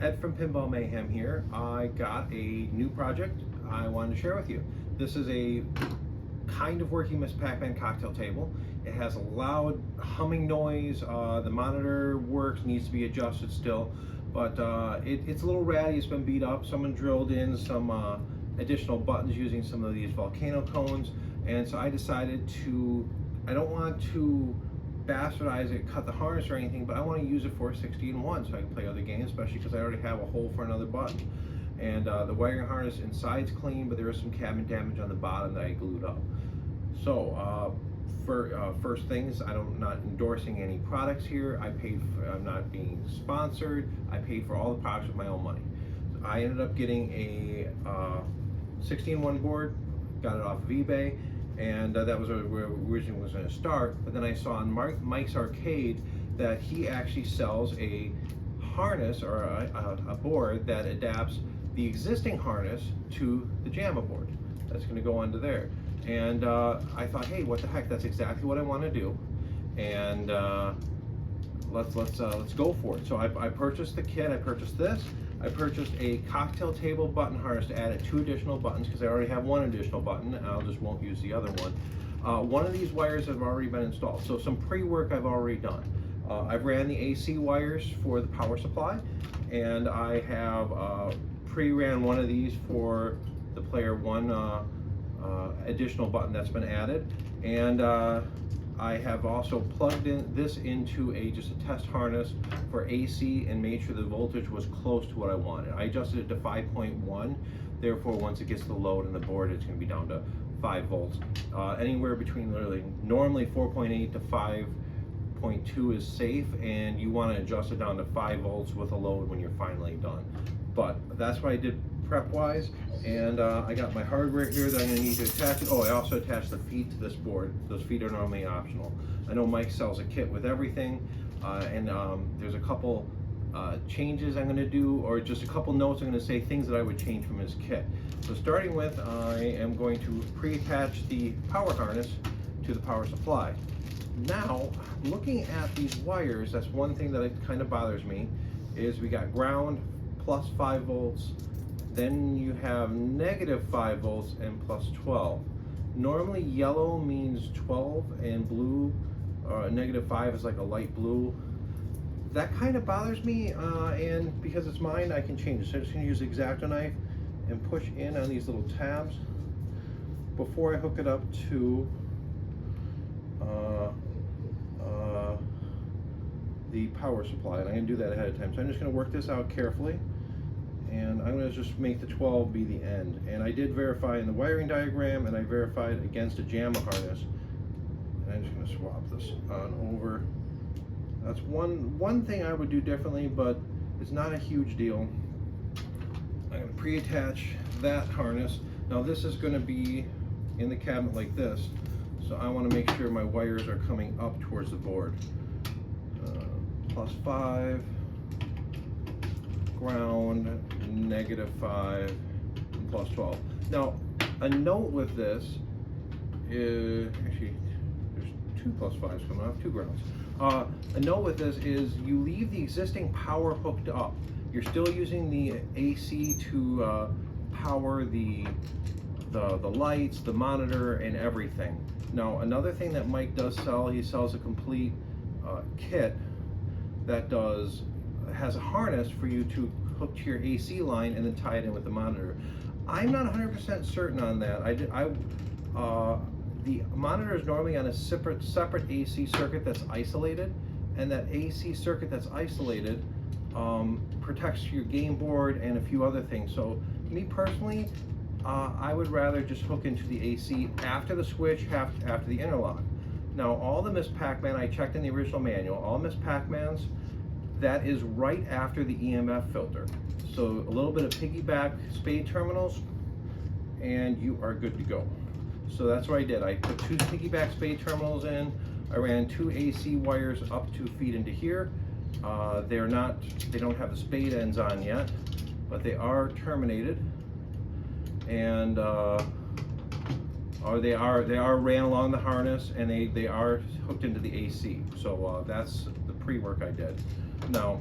Ed from Pinball Mayhem here. I got a new project I wanted to share with you. This is a kind of working Miss Pac-Man cocktail table. It has a loud humming noise. The monitor works, needs to be adjusted still, but it's a little ratty. It's been beat up. Someone drilled in some additional buttons using some of these volcano cones, and so I decided I don't want to bastardize it, cut the harness or anything, but I want to use it for 16-1 so I can play other games, especially because I already have a hole for another button. And the wiring harness inside's clean, but there is some cabinet damage on the bottom that I glued up. So first things, I'm not endorsing any products here. I'm not being sponsored. I paid for all the products with my own money. I ended up getting a 16-1 board, got it off of eBay, and that was where originally was going to start. But then I saw on Mike's Arcade that he actually sells a harness or a board that adapts the existing harness to the Jamma board. That's going to go onto there. And I thought, hey, what the heck? That's exactly what I want to do. And let's go for it. So I purchased the kit. I purchased this. I purchased a cocktail table button harness to add at 2 additional buttons because I already have 1 additional button and I just won't use the other one. One of these wires have already been installed, so some pre-work I've already done. I've ran the AC wires for the power supply, and I have pre-ran one of these for the player 1 additional button that's been added, and I have also plugged this into just a test harness for AC and made sure the voltage was close to what I wanted. I adjusted it to 5.1, therefore once it gets the load in the board, it's going to be down to 5 volts. Anywhere between normally 4.8 to 5.2 is safe, and you want to adjust it down to 5 volts with a load when you're finally done. But that's what I did prep-wise, and I got my hardware here that I'm going to need to attach it. Oh, I also attached the feet to this board. Those feet are normally optional. I know Mike sells a kit with everything, and there's a couple changes I'm going to do, or just a couple notes I'm going to say, things that I would change from his kit. So starting with, I am going to pre-attach the power harness to the power supply. Now, looking at these wires, that's one thing that kind of bothers me, is we got ground plus 5 volts, then you have negative 5 volts and plus 12. Normally yellow means 12 and blue, negative 5 is like a light blue. That kind of bothers me, and because it's mine, I can change it. So I'm just going to use the X-Acto knife and push in on these little tabs before I hook it up to the power supply, and I'm going to do that ahead of time. So I'm just going to work this out carefully, and I'm going to just make the 12 be the end. And I did verify in the wiring diagram, and I verified against a Jamma harness. And I'm just going to swap this on over. That's one thing I would do differently, but it's not a huge deal. I'm going to pre-attach that harness. Now this is going to be in the cabinet like this, so I want to make sure my wires are coming up towards the board. Plus 5, ground, negative 5, and plus 12. Now, a note with this is, actually, there's 2 plus 5s coming off, 2 grounds. A note with this is you leave the existing power hooked up. You're still using the AC to power the lights, the monitor, and everything. Now, another thing that Mike does sell, he sells a complete kit that has a harness for you to hook to your AC line and then tie it in with the monitor. I'm not 100% certain on that. The monitor is normally on a separate AC circuit that's isolated, and that AC circuit that's isolated protects your game board and a few other things. So me personally, I would rather just hook into the AC after the switch, after the interlock. Now, all the Miss Pac-Man, I checked in the original manual, all Miss Pac-Mans, that is right after the EMF filter. So a little bit of piggyback spade terminals, and you are good to go. So that's what I did. I put 2 piggyback spade terminals in. I ran 2 AC wires up to feed into here. They don't have the spade ends on yet, but they are terminated, and they are ran along the harness, and they are hooked into the AC. So that's the pre-work I did. Now,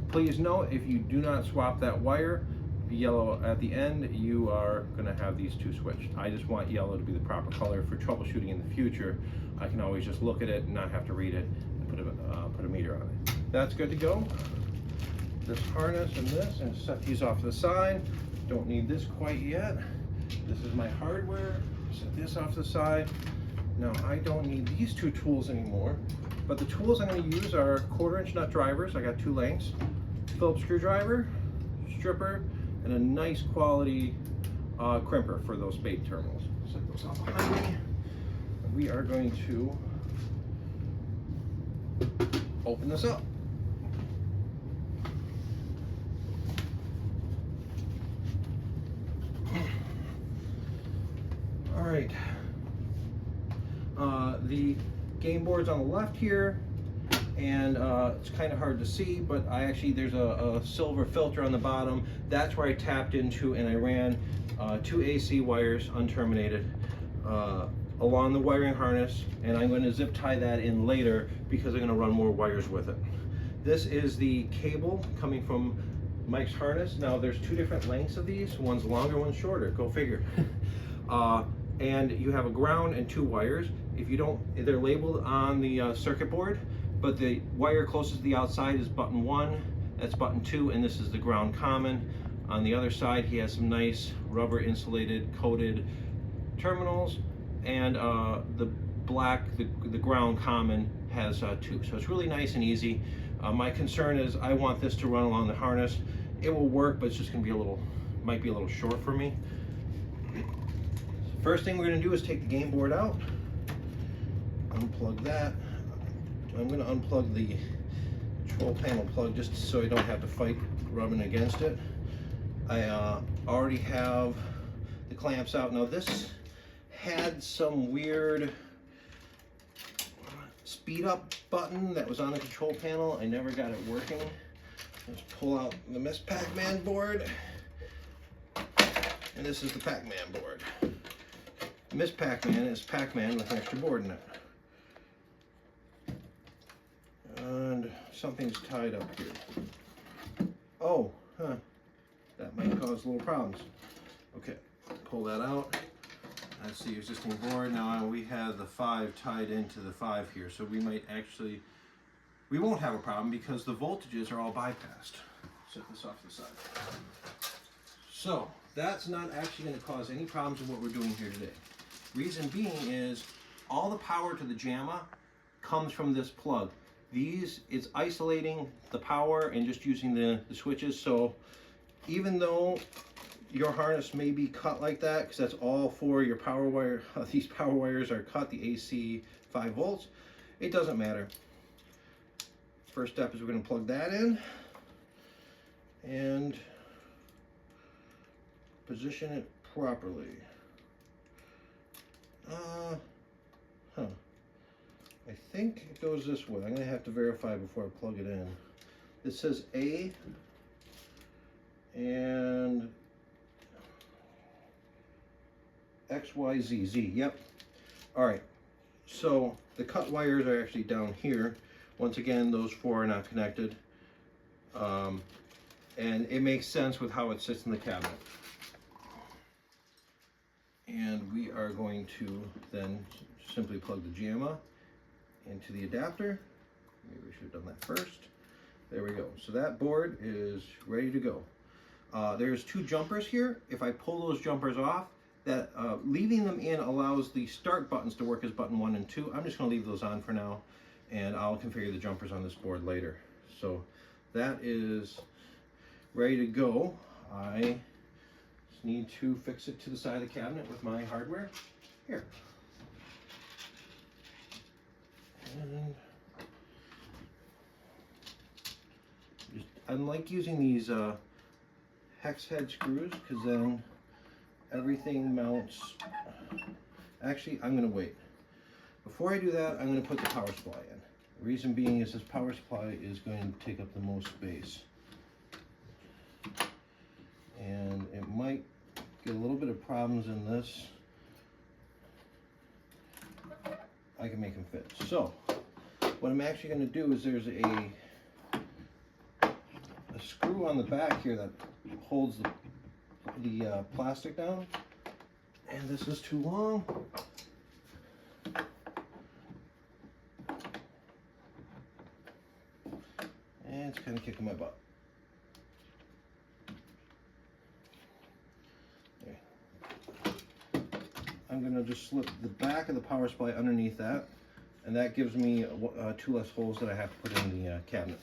Please note, if you do not swap that wire, yellow at the end, you are going to have these two switched. I just want yellow to be the proper color for troubleshooting in the future. I can always just look at it and not have to read it and put a meter on it. That's good to go. This harness and this, and set these off to the side. Don't need this quite yet. This is my hardware. Set this off to the side. Now I don't need these two tools anymore, but the tools I'm going to use are 1/4-inch nut drivers. I got 2 lengths, Phillips screwdriver, stripper, and a nice quality crimper for those spade terminals. Set those off behind me. We are going to open this up. All right. The game board's on the left here, and it's kind of hard to see, but there's a silver filter on the bottom. That's where I tapped into, and I ran 2 AC wires unterminated along the wiring harness, and I'm going to zip tie that in later because I'm going to run more wires with it. This is the cable coming from Mike's harness. Now there's 2 different lengths of these. One's longer, one's shorter. Go figure. And you have a ground and 2 wires. If you don't, they're labeled on the circuit board, but the wire closest to the outside is button 1, that's button 2, and this is the ground common. On the other side, he has some nice rubber insulated coated terminals, and the ground common has 2. So it's really nice and easy. My concern is I want this to run along the harness. It will work, but it's just gonna be might be a little short for me. First thing we're going to do is take the game board out, unplug that. I'm going to unplug the control panel plug just so I don't have to fight rubbing against it. I already have the clamps out. Now this had some weird speed up button that was on the control panel. I never got it working. Let's pull out the Miss Pac-Man board, and this is the Pac-Man board. Miss Pac-Man is Pac-Man with an extra board in it. And something's tied up here. Oh, that might cause little problems. Okay, pull that out. That's the existing board. Now we have the 5 tied into the 5 here, so we won't have a problem because the voltages are all bypassed. Set this off to the side. So that's not actually going to cause any problems with what we're doing here today. Reason being is all the power to the Jamma comes from this plug. It's isolating the power and just using the switches. So even though your harness may be cut like that, because that's all for your power wire, these power wires are cut, the AC 5 volts, it doesn't matter. First step is we're going to plug that in and position it properly. I think it goes this way. I'm going to have to verify before I plug it in. It says A and XYZ, Z, yep. All right, so the cut wires are actually down here. Once again, those 4 are not connected. And it makes sense with how it sits in the cabinet. And we are going to then simply plug the Jamma into the adapter. Maybe we should have done that first. There we go. So that board is ready to go. There's 2 jumpers here. If I pull those jumpers off, leaving them in allows the start buttons to work as button 1 and 2. I'm just going to leave those on for now, and I'll configure the jumpers on this board later. So that is ready to go. I just need to fix it to the side of the cabinet with my hardware. Here. And I like using these hex head screws because then everything mounts. Actually, I'm going to wait. Before I do that, I'm going to put the power supply in. The reason being is this power supply is going to take up the most space. And it might get a little bit of problems in this. I can make them fit. So, what I'm actually going to do is there's a a screw on the back here that holds the plastic down, and this is too long. And it's kind of kicking my butt. Okay. I'm going to just slip the back of the power supply underneath that, and that gives me 2 less holes that I have to put in the cabinet.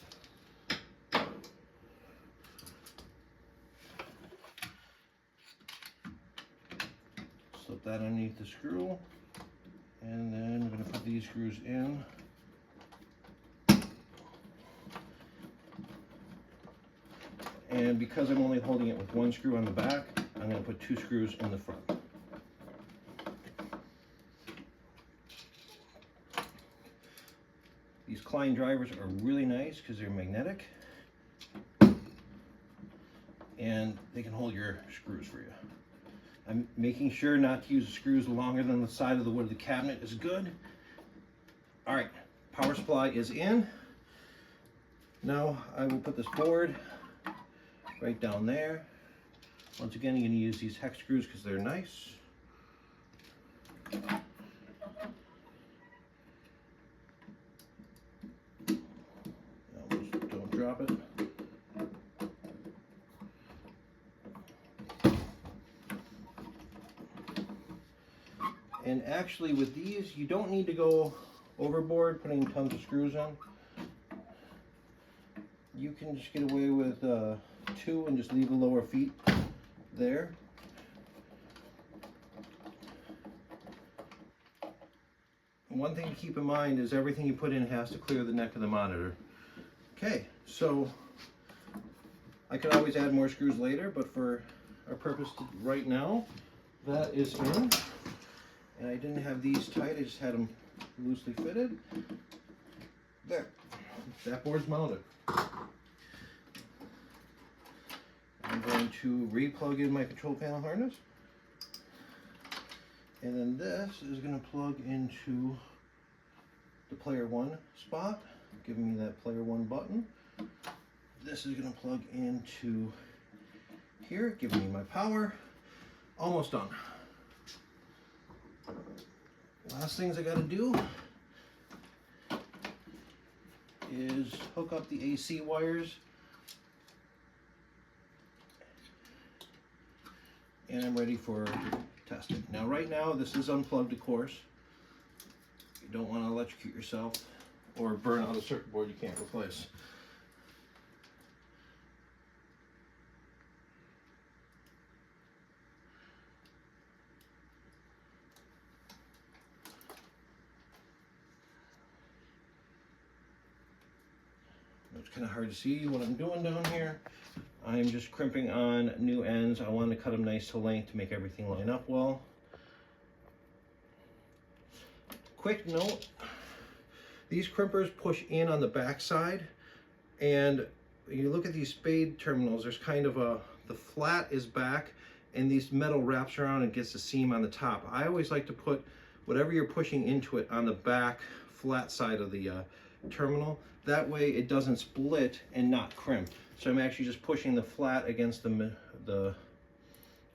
Slip that underneath the screw, and then I'm going to put these screws in. And because I'm only holding it with 1 screw on the back, I'm going to put 2 screws in the front. These Klein drivers are really nice because they're magnetic and they can hold your screws for you. I'm making sure not to use the screws longer than the side of the wood of the cabinet is good. All right, power supply is in. Now I will put this board right down there. Once again, you're going to use these hex screws because they're nice. Just don't drop it. And actually with these, you don't need to go overboard putting tons of screws in. You can just get away with 2 and just leave the lower feet there. One thing to keep in mind is everything you put in has to clear the neck of the monitor. Okay, so I could always add more screws later, but for our purpose right now, that is in. And I didn't have these tight, I just had them loosely fitted. There, that board's mounted. I'm going to re-plug in my control panel harness. And then this is going to plug into the player 1 spot, giving me that player 1 button. This is going to plug into here, giving me my power. Almost done. Last things I got to do is hook up the AC wires, and I'm ready for testing. Now right now this is unplugged, of course. You don't want to electrocute yourself or burn out a circuit board you can't replace. It's kind of hard to see what I'm doing down here. I'm just crimping on new ends. I want to cut them nice to length to make everything line up well. Quick note, these crimpers push in on the back side, and you look at these spade terminals, there's kind of the flat is back and these metal wraps around and gets the seam on the top. I always like to put whatever you're pushing into it on the back flat side of the terminal. That way it doesn't split and not crimp. So I'm actually just pushing the flat against the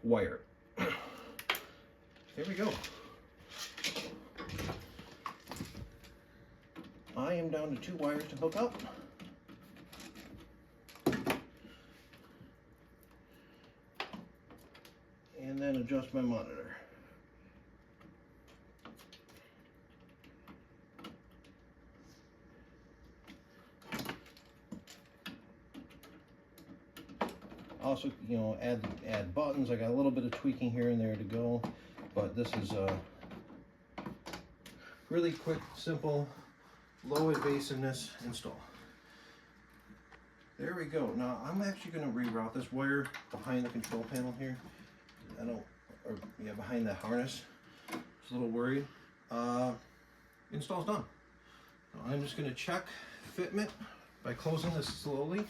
wire. There we go. I am down to 2 wires to hook up. And then adjust my monitor. Also, you know, add buttons. I got a little bit of tweaking here and there to go, but this is a really quick, simple, low invasiveness install. There we go. Now I'm actually going to reroute this wire behind the control panel here. Behind the harness. Just a little worried. Install's done. Now I'm just going to check fitment by closing this slowly.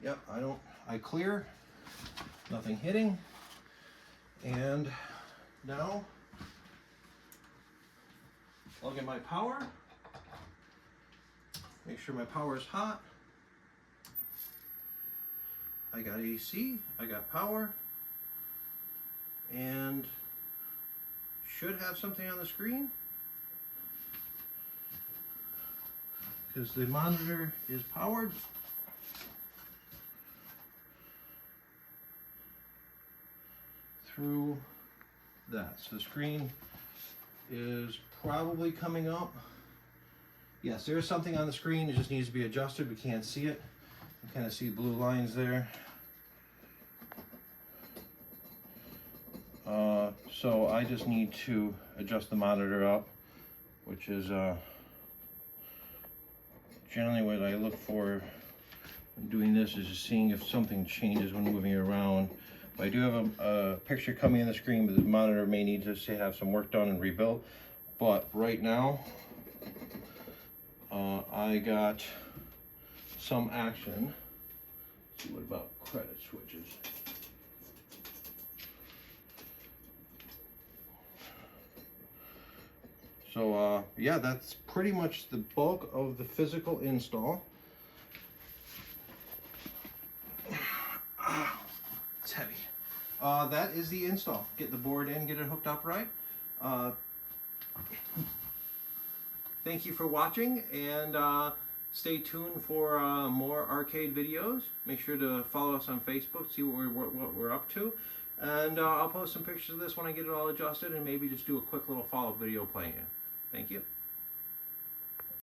Yep, I clear, nothing hitting. And now, plug in my power, make sure my power is hot, I got AC, I got power, and should have something on the screen because the monitor is powered. Through that. So the screen is probably coming up. Yes, there's something on the screen. It just needs to be adjusted. We can't see it. You kind of see blue lines there. So I just need to adjust the monitor up, which is generally what I look for when doing this, is just seeing if something changes when moving it around. But I do have a picture coming on the screen, but the monitor may need to say have some work done and rebuilt. But right now, I got some action. Let's see, what about credit switches? So yeah, that's pretty much the bulk of the physical install. It's heavy. That is the install. Get the board in, get it hooked up right. Thank you for watching, and stay tuned for more arcade videos. Make sure to follow us on Facebook, see what we're up to. And I'll post some pictures of this when I get it all adjusted, and maybe just do a quick little follow-up video playing it. Thank you.